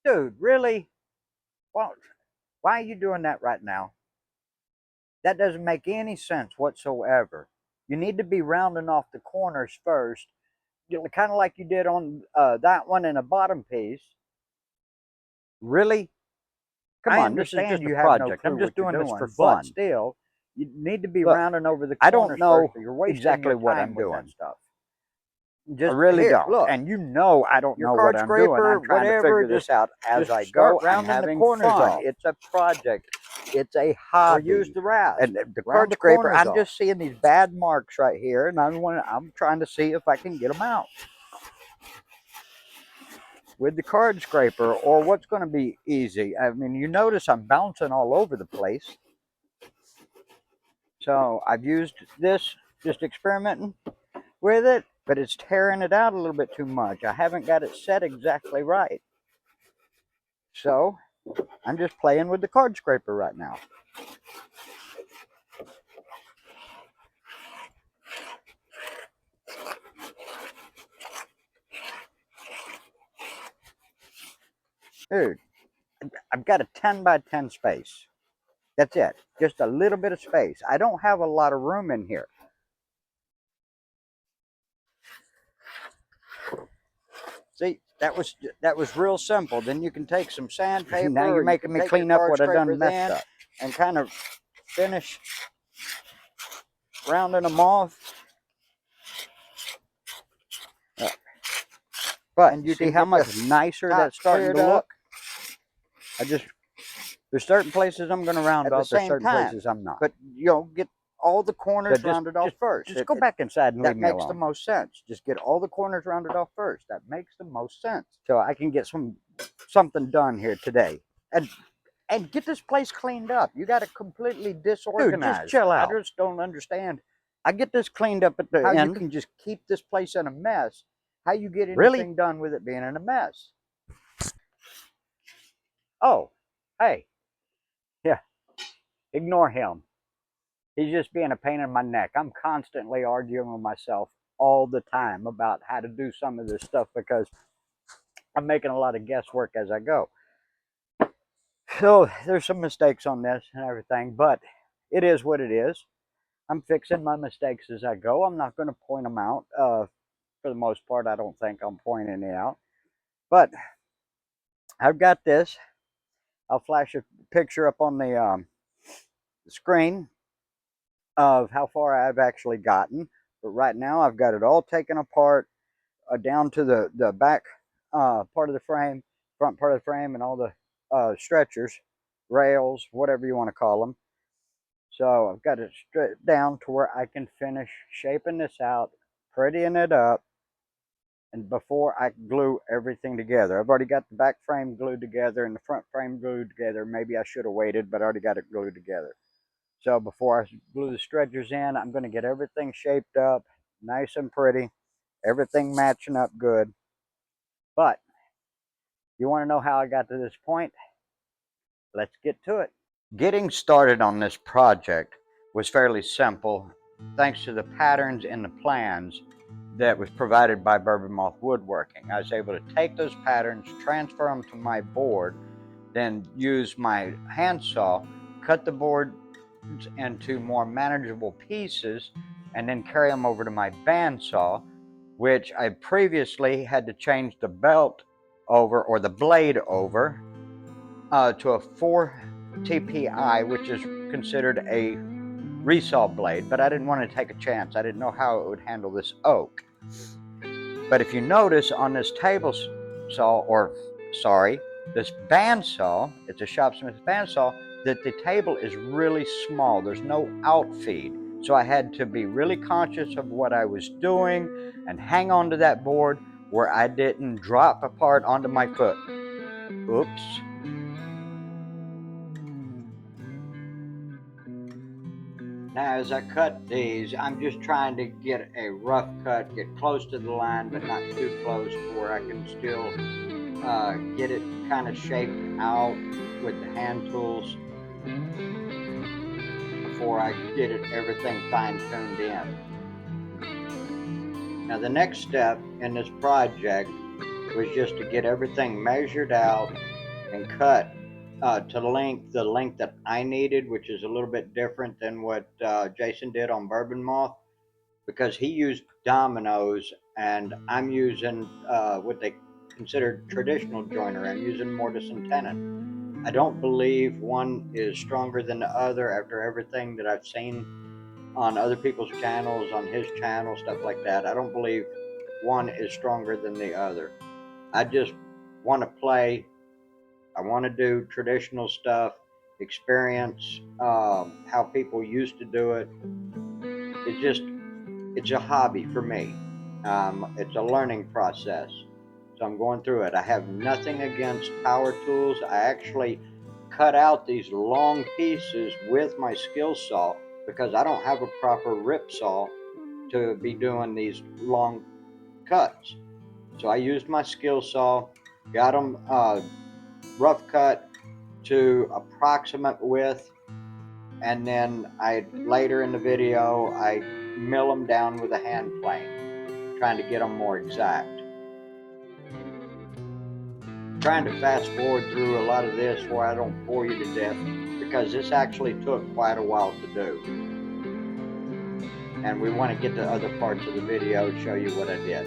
Dude, really? Well, why are you doing that right now? That doesn't make any sense whatsoever. You need to be rounding off the corners first, kind of like you did on that one in the bottom piece. Really? Come I on, this is understand just you a have no project. clue I'm just what you're doing this for doing, fun. but Still, you need to be look, rounding over the I corners don't know first, or you're wasting exactly your what time I'm with that doing. stuff. I Just really here, don't. look. And you know I don't Your know card what I'm doing. scraper, I'm trying to whatever, figure this out as I start go. I'm rounding the having corners fun. off. It's a project. It's a Or hobby. use the rasp. And the Round card the scraper, corners I'm off. just seeing these bad marks right here, and I'm trying to see if I can get them out with the card scraper, or what's going to be easy. I mean, you notice I'm bouncing all over the place. So I've used this, just experimenting with it, but it's tearing it out a little bit too much. I haven't got it set exactly right. So I'm just playing with the card scraper right now. Dude, I've got a 10 by 10 space. That's it. Just a little bit of space. I don't have a lot of room in here. See, that was real simple. Then you can take some sandpaper. Now you're making me clean up what I done messed up. And kind of finish rounding them off. But and you see how much nicer that's starting to look? There's certain places I'm going to round off, there's certain places I'm not. But, you know, get all the corners rounded off first. Just go back inside and leave me alone. That makes the most sense. Just get all the corners rounded off first. That makes the most sense. So I can get something done here today. And get this place cleaned up. You got it completely disorganized. Dude, just chill out. I just don't understand. I get this cleaned up at the end. How you can just keep this place in a mess. How you get anything done with it being in a mess. Oh, hey. Yeah. Ignore him. He's just being a pain in my neck. I'm constantly arguing with myself all the time about how to do some of this stuff because I'm making a lot of guesswork as I go. So there's some mistakes on this and everything, but it is what it is. I'm fixing my mistakes as I go. I'm not going to point them out. For the most part, I don't think I'm pointing it out. But I've got this. I'll flash a picture up on the screen of how far I've actually gotten. But right now, I've got it all taken apart down to the back part of the frame, front part of the frame, and all the stretchers, rails, whatever you want to call them. So I've got it straight down to where I can finish shaping this out, prettying it up, and before I glue everything together. I've already got the back frame glued together and the front frame glued together. Maybe I should have waited, but I already got it glued together. So before I glue the stretchers in, I'm going to get everything shaped up, nice and pretty, everything matching up good. But you want to know how I got to this point? Let's get to it. Getting started on this project was fairly simple thanks to the patterns and the plans that was provided by Bourbon Moth Woodworking. I was able to take those patterns, transfer them to my board, then use my handsaw, cut the board into more manageable pieces, and then carry them over to my bandsaw, which I previously had to change the belt over, or the blade over, to a 4 TPI, which is considered a resaw blade, but I didn't want to take a chance. I didn't know how it would handle this oak. But if you notice on this table saw, this bandsaw, it's a Shopsmith bandsaw, that the table is really small. There's no outfeed. So I had to be really conscious of what I was doing and hang on to that board where I didn't drop apart onto my foot. Oops. Now, as I cut these, I'm just trying to get a rough cut, get close to the line, but not too close to where I can still get it kind of shaped out with the hand tools before I get everything fine-tuned in. Now, the next step in this project was just to get everything measured out and cut to the length that I needed, which is a little bit different than what Jason did on Bourbon Moth, because he used dominoes and I'm using what they consider traditional joinery. I'm using mortise and tenon. I don't believe one is stronger than the other after everything that I've seen on other people's channels, on his channel, stuff like that. I don't believe one is stronger than the other. I just want to play. I want to do traditional stuff, experience how people used to do it. It's a hobby for me. It's a learning process. So I'm going through it. I have nothing against power tools. I actually cut out these long pieces with my skill saw because I don't have a proper rip saw to be doing these long cuts. So I used my skill saw, got them rough cut to approximate width, and then later in the video I mill them down with a hand plane, trying to get them more exact. Trying to fast forward through a lot of this where I don't bore you to death, because this actually took quite a while to do. And we want to get to other parts of the video, show you what I did.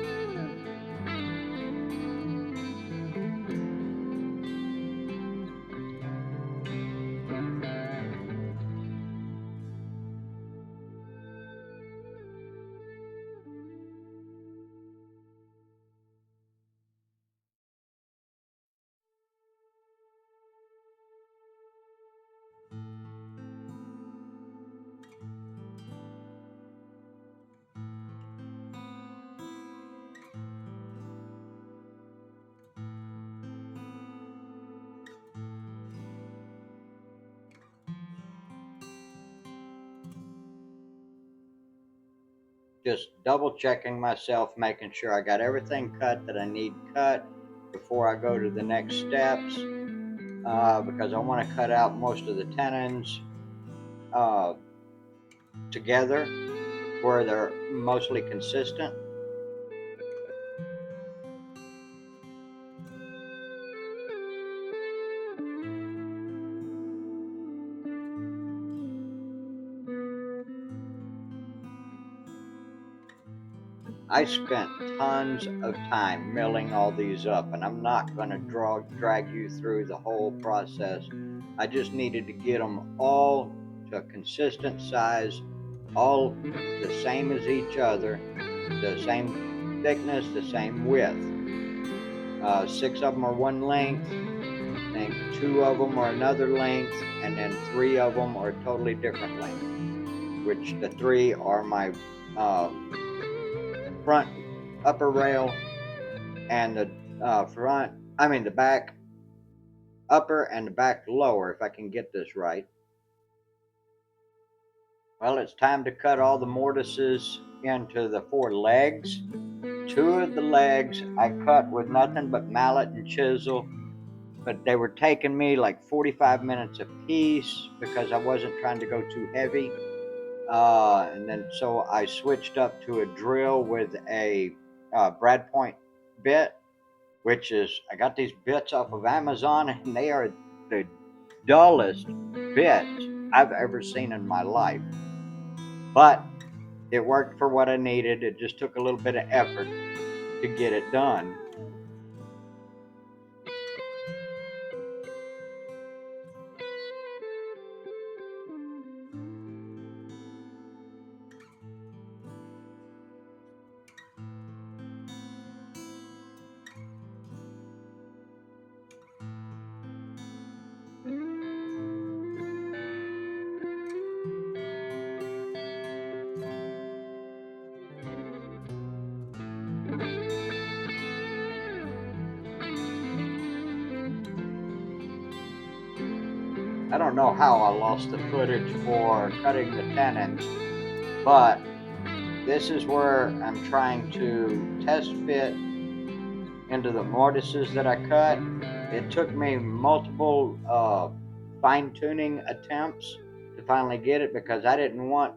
Just double checking myself, making sure I got everything cut that I need cut before I go to the next steps, because I want to cut out most of the tenons together where they're mostly consistent. I spent tons of time milling all these up, and I'm not going to drag you through the whole process. I just needed to get them all to a consistent size, all the same as each other, the same thickness, the same width. 6 of them are one length, I think 2 of them are another length, and then 3 of them are a totally different length, which the 3 are my front upper rail and the the back upper and the back lower, if I can get this right. Well, it's time to cut all the mortises into the 4 legs. 2 of the legs I cut with nothing but mallet and chisel, but they were taking me like 45 minutes a piece because I wasn't trying to go too heavy. And then so I switched up to a drill with a Brad Point bit, which is, I got these bits off of Amazon, and they are the dullest bits I've ever seen in my life. But it worked for what I needed. It just took a little bit of effort to get it done. I don't know how I lost the footage for cutting the tenons, but this is where I'm trying to test fit into the mortises that I cut. It took me multiple fine-tuning attempts to finally get it, because I didn't want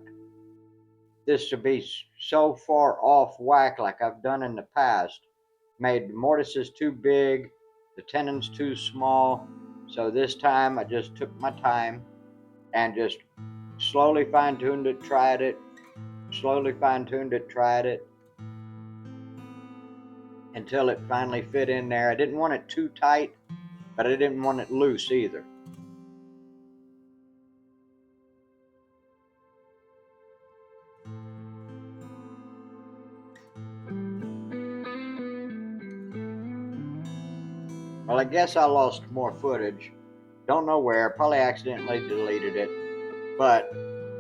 this to be so far off whack like I've done in the past. Made the mortises too big, the tenons too small, So this time I just took my time and just slowly fine-tuned it, tried it, slowly fine-tuned it, tried it, until it finally fit in there. I didn't want it too tight, but I didn't want it loose either. Well, I guess I lost more footage. Don't know where, probably accidentally deleted it. But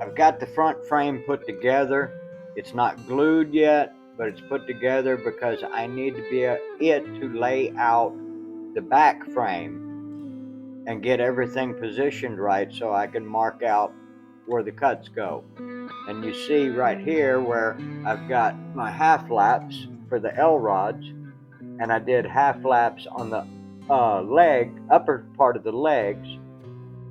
I've got the front frame put together. It's not glued yet, but it's put together because I need to be it to lay out the back frame and get everything positioned right so I can mark out where the cuts go. And you see right here where I've got my half laps for the L rods, and I did half laps on the upper part of the legs.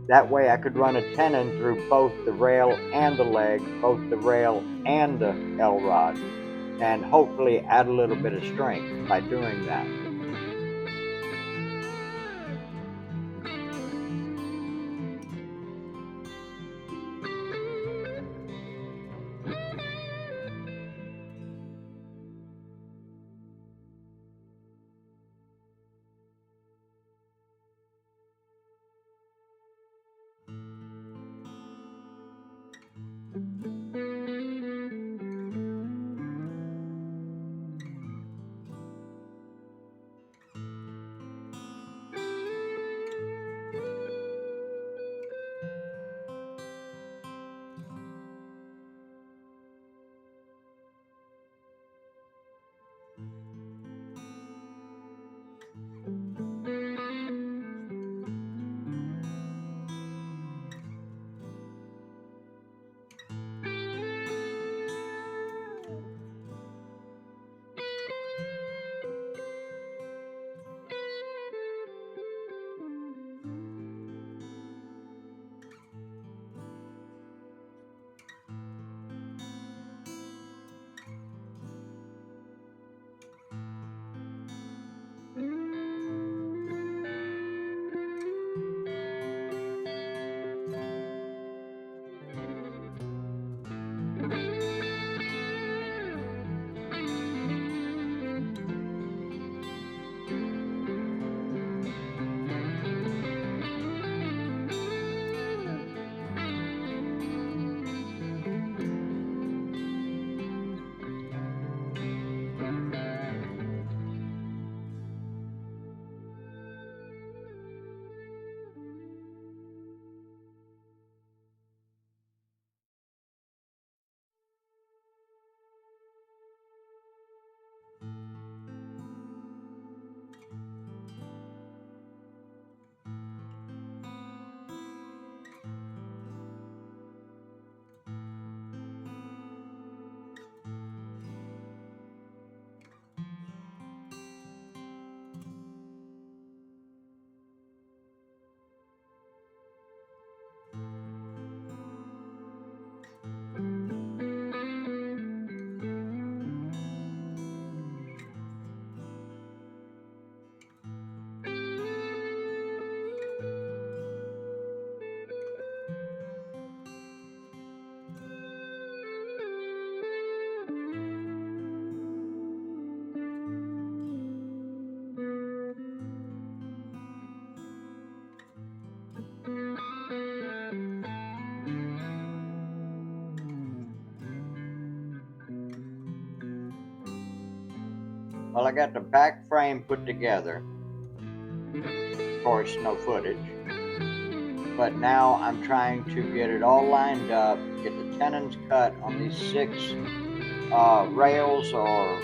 That way I could run a tenon through both the rail and the leg, both the rail and the L rod, and hopefully add a little bit of strength by doing that. Well, I got the back frame put together. Of course, no footage. But now I'm trying to get it all lined up, get the tenons cut on these 6 rails or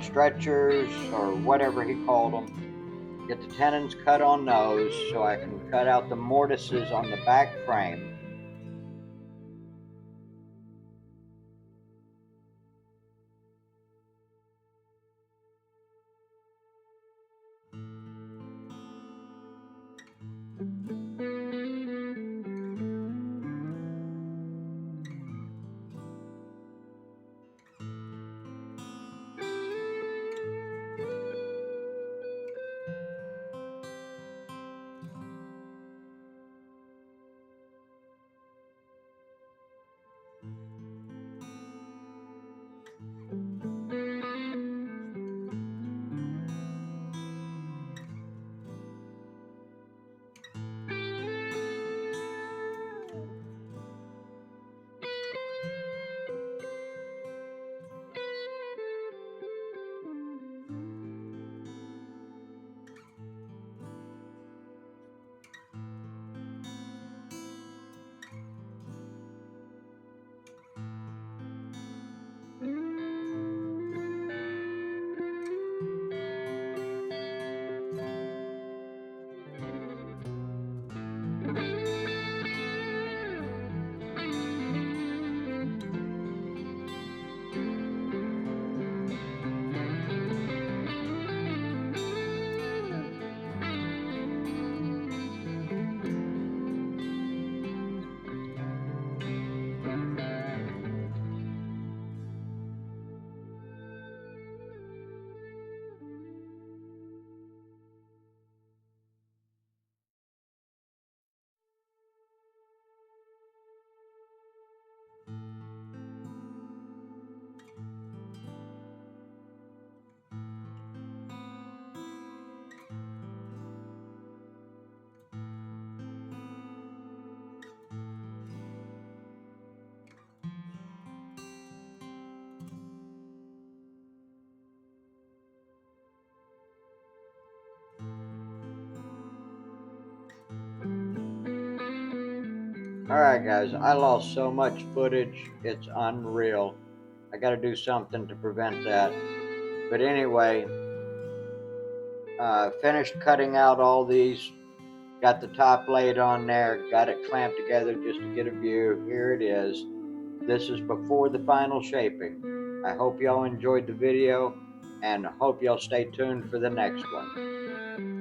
stretchers or whatever he called them. Get the tenons cut on those so I can cut out the mortises on the back frame. Alright guys, I lost so much footage, it's unreal. I gotta do something to prevent that. But anyway, finished cutting out all these, got the top laid on there, got it clamped together just to get a view. Here it is. This is before the final shaping. I hope y'all enjoyed the video and hope y'all stay tuned for the next one.